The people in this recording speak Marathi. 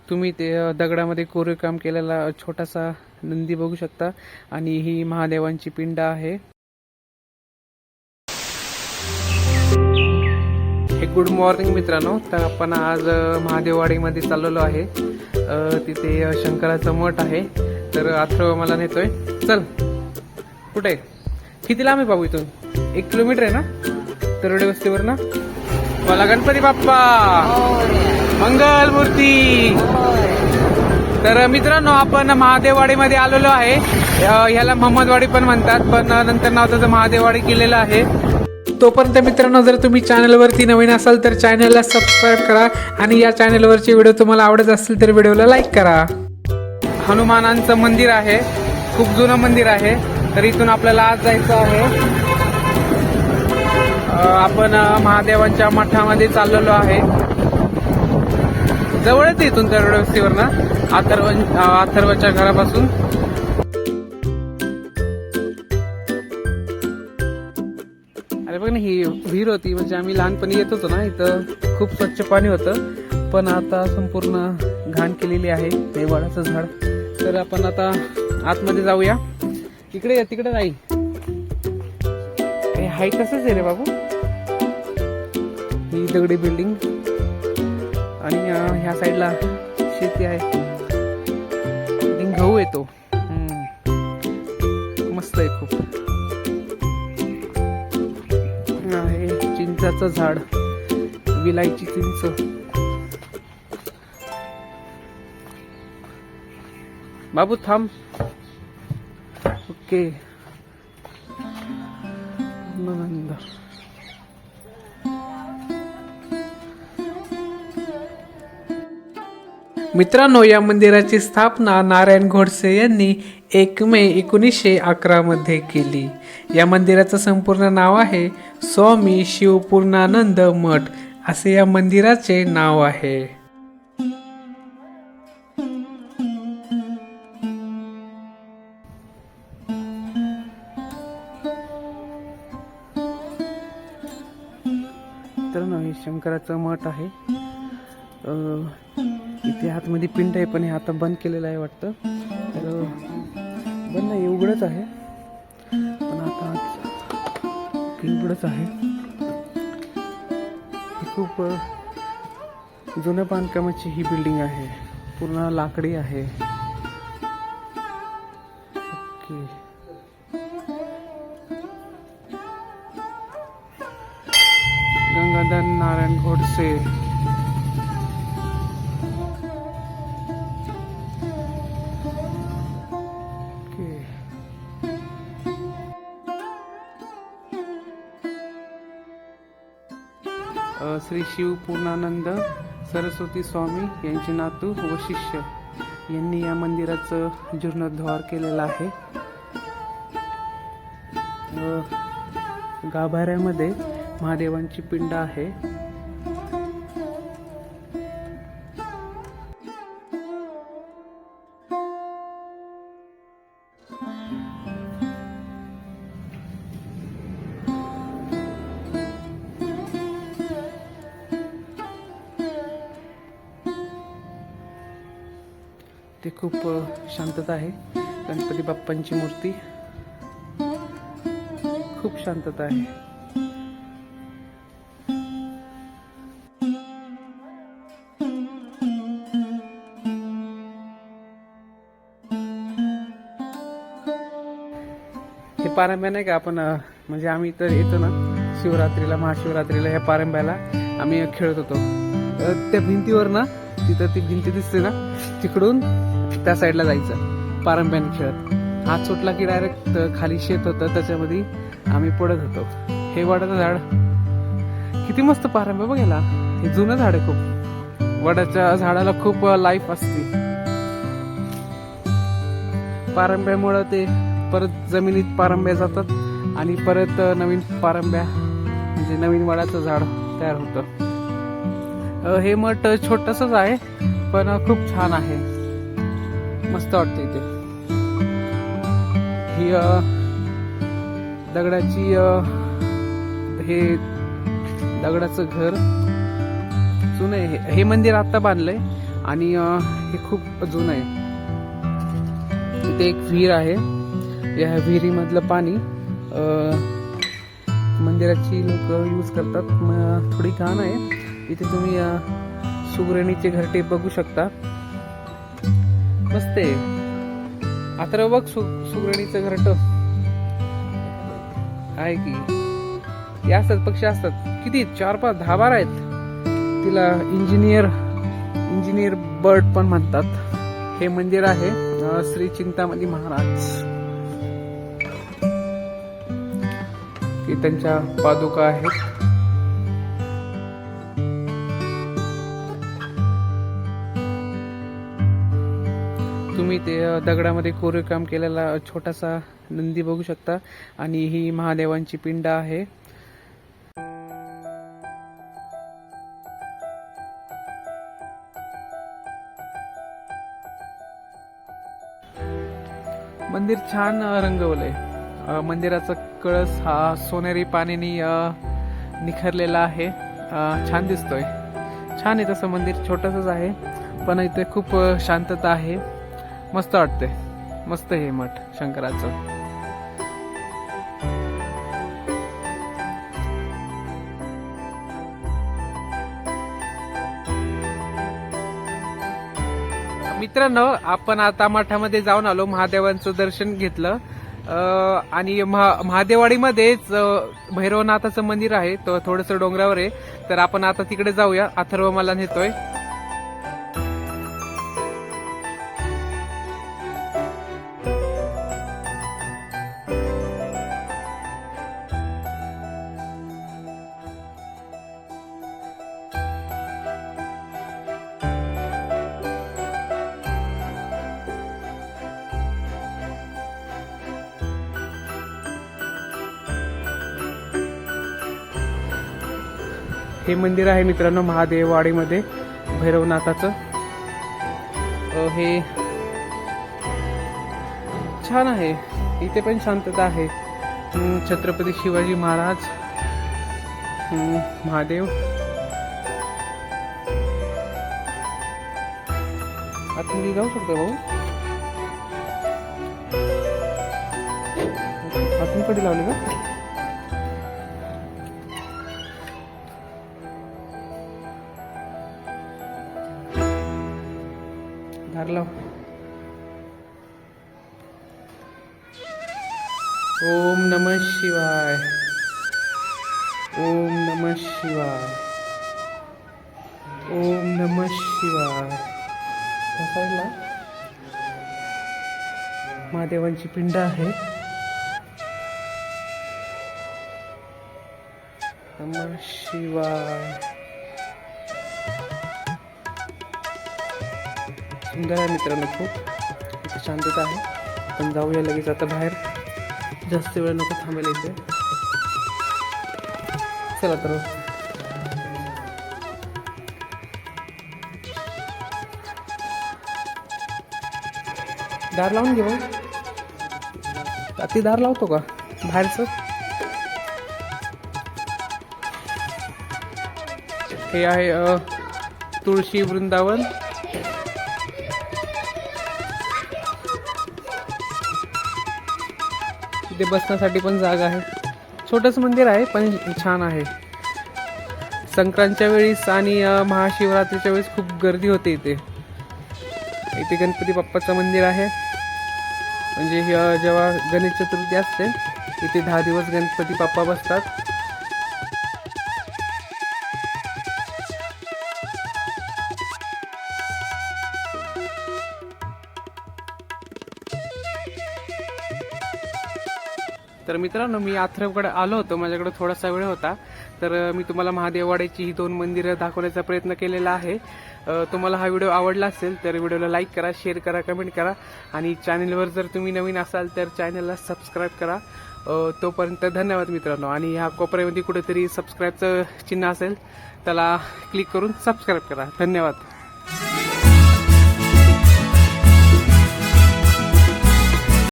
तुम्ही ते दगडामध्ये कोरीव काम केलेला छोटासा नंदी बघू शकता आणि ही महादेवांची पिंड आहे. हे गुड मॉर्निंग मित्रांनो. तर आपण आज महादेववाडीमध्ये चाललेलो आहे. तिथे शंकराचं मठ आहे. तर अथर्व मला नेतोय. चल. कुठे? किती लांब आहे बाबू इथून? 1 किलोमीटर आहे ना तरोडे वस्तीवर ना. मला गणपती बाप्पा मंगल मूर्ती. तर मित्रांनो आपण महादेववाडीमध्ये आलेलो आहे. ह्याला मोहम्मदवाडी पण म्हणतात, पण नंतर नाव त्याचं महादेववाडी केलेलं आहे. तोपर्यंत मित्रांनो, जर तुम्ही चॅनलवरती नवीन असाल तर चॅनलला सबस्क्राईब करा आणि या चॅनलवरचे व्हिडिओ तुम्हाला आवडत असतील तर व्हिडिओला लाईक करा. हनुमानांचं मंदिर आहे. खूप जुनं मंदिर आहे. तर इथून आपल्याला आज जायचं आहे. आपण महादेवांच्या मठामध्ये चाललेलो आहे. जवळच इथून तरोडे वस्तीवर ना अथर्वच्या घरापासून. अरे बघ ना, ही विहीर होती. म्हणजे आम्ही लहानपणी येत होतो ना, इथं खूप स्वच्छ पाणी होतं, पण आता संपूर्ण घाण केलेली आहे. हे वडाचं झाड. तर आपण आता आतमध्ये जाऊया. इकडे या, तिकडे नाही. हे हाय कसंच आहे रे बाबू. ही दगडी बिल्डिंग आणि ह्या साईडला शेती आहे. गहू येतो. मस्त आहे खूप. आहे चिंचाचं झाड, विलायची चिंच. बाबू थांब. ओके. आनंद. मित्रांनो, या मंदिराची स्थापना नारायण गोडसे यांनी 1 मे 1911 मध्ये केली. या मंदिराचं संपूर्ण नाव आहे स्वामी शिवपूर्णानंद मठ असे या मंदिराचे नाव आहे. मित्रांनो, हे शंकराचं मठ आहे. इथे आतमध्ये पिंड आहे, पण हे आता बंद केलेलं आहे वाटतं. तर बंद नाही, उघडच आहे. पण आता उघडच आहे. खूप जुन्या बांधकामाची ही बिल्डिंग आहे. पूर्ण लाकडी आहे. ओके. गंगाधर नारायण गोडसे. श्री शिव पूर्णानंद सरस्वती स्वामी यांचे नातू व शिष्य यांनी या मंदिराचं जीर्णोद्धार केलेला आहे. गाभाऱ्यामध्ये महादेवांची पिंड आहे. ते खूप शांतता आहे. गणपती बाप्पांची मूर्ती. खूप शांतता आहे. हे पारंब्या नाही का, आपण म्हणजे आम्ही तर येतो ना शिवरात्रीला, महाशिवरात्रीला, ह्या पारंब्याला आम्ही खेळत होतो. त्या भिंतीवर ना, तिथं ती भिंती दिसते ना, तिकडून त्या साईडला जायचं पारंब्याने खेळत. हात सुटला की डायरेक्ट खाली शेत होतं, त्याच्यामध्ये आम्ही पडत होतो. हे वडाचं झाड किती मस्त पारंब्या बघायला. हे जुनं झाड आहे खूप. वडाच्या झाडाला खूप लाईफ असते. पारंब्यामुळं ते परत जमिनीत पारंब्या जातात आणि परत नवीन पारंब्या म्हणजे नवीन वडाचं झाड तयार होतं. हे मठ छोटसच आहे, पण खूप छान आहे. मस्त वाटतं इथे. ही दगडाची हे दगडाचं घर जुनं आहे. हे मंदिर आता बांधलंय, आणि हे खूप जुनं आहे. इथे एक विहीर आहे. या विहिरीमधलं पाणी मंदिराची लोक यूज करतात. थोडी घाण आहे. इथे तुम्ही सुगरणीचे घरटे बघू शकता. मस्त आहे. आता बघ सुगरणीचं घरट आहे की. हे असतात पक्षी असतात. किती 4, 5, 10, 12 आहेत. तिला इंजिनियर बर्ड पण म्हणतात. हे मंदिर आहे श्री चिंतामणी महाराज. की त्यांच्या पादुका आहेत. तुम्ही ते दगडामध्ये कोरीव काम केलेला छोटासा नंदी बघू शकता. आणि ही महादेवांची पिंड आहे. मंदिर छान रंगवलंय. मंदिराचा कळस हा सोनेरी पाण्याने निखरलेला आहे. छान दिसतोय. छान आहे. तसं मंदिर छोटंसंच आहे पण इथे खूप शांतता आहे. मस्त वाटते. मस्त हे मठ शंकराचं. मित्रांनो, आपण आता मठामध्ये जाऊन आलो. महादेवांचं दर्शन घेतलं. आणि महादेवाडीमध्येच भैरवनाथाचं मंदिर आहे. तो थोडंसं डोंगरावर आहे. तर आपण आता तिकडे जाऊया. अथर्व मला नेतोय. हे मंदिर आहे मित्रांनो महादेववाडीमध्ये भैरवनाथाचं. हे छान आहे. इथे पण शांतता आहे. छत्रपती शिवाजी महाराज, महादेव. आतमध्ये जाऊ शकतो भाऊ. आतून कधी लावली का? धार लाव. ओम नमः शिवाय. ओम नमः शिवाय. ओम नमः शिवाय. साईडला महादेवांची पिंड आहे. नमः शिवाय. सुंदर आहे मित्रांनो. खूप इथे शांतता आहे. आपण जाऊया लगेच आता बाहेर. जास्त वेळ नको थांबायला इथे. चला तर. दार लावून घेऊ. ती दार लावतो का बाहेरचं? हे आहे तुळशी वृंदावन. इथे बसण्यासाठी पण जागा आहे. छोटंच मंदिर आहे पण छान आहे. संक्रांतच्या वेळेस आणि महाशिवरात्रीच्या वेळेस खूप गर्दी होते इथे. इथे गणपती बाप्पाचं मंदिर आहे. म्हणजे जेव्हा गणेश चतुर्थी असते इथे 10 दिवस गणपती बाप्पा बसतात. तर मित्रांनो, मी अथर्वकडे आलो होतो. माझ्याकडे थोडासा वेळ होता. तर मी तुम्हाला महादेववाडीची ही 2 मंदिरं दाखवण्याचा प्रयत्न केलेला आहे. तुम्हाला हा व्हिडिओ आवडला असेल तर व्हिडिओला लाईक करा, शेअर करा, कमेंट करा. आणि चॅनलवर जर तुम्ही नवीन असाल तर चॅनलला सबस्क्राईब करा. तोपर्यंत धन्यवाद मित्रांनो. आणि ह्या कोपऱ्यामध्ये कुठेतरी सबस्क्राईबचं चिन्ह असेल त्याला क्लिक करून सबस्क्राईब करा. धन्यवाद.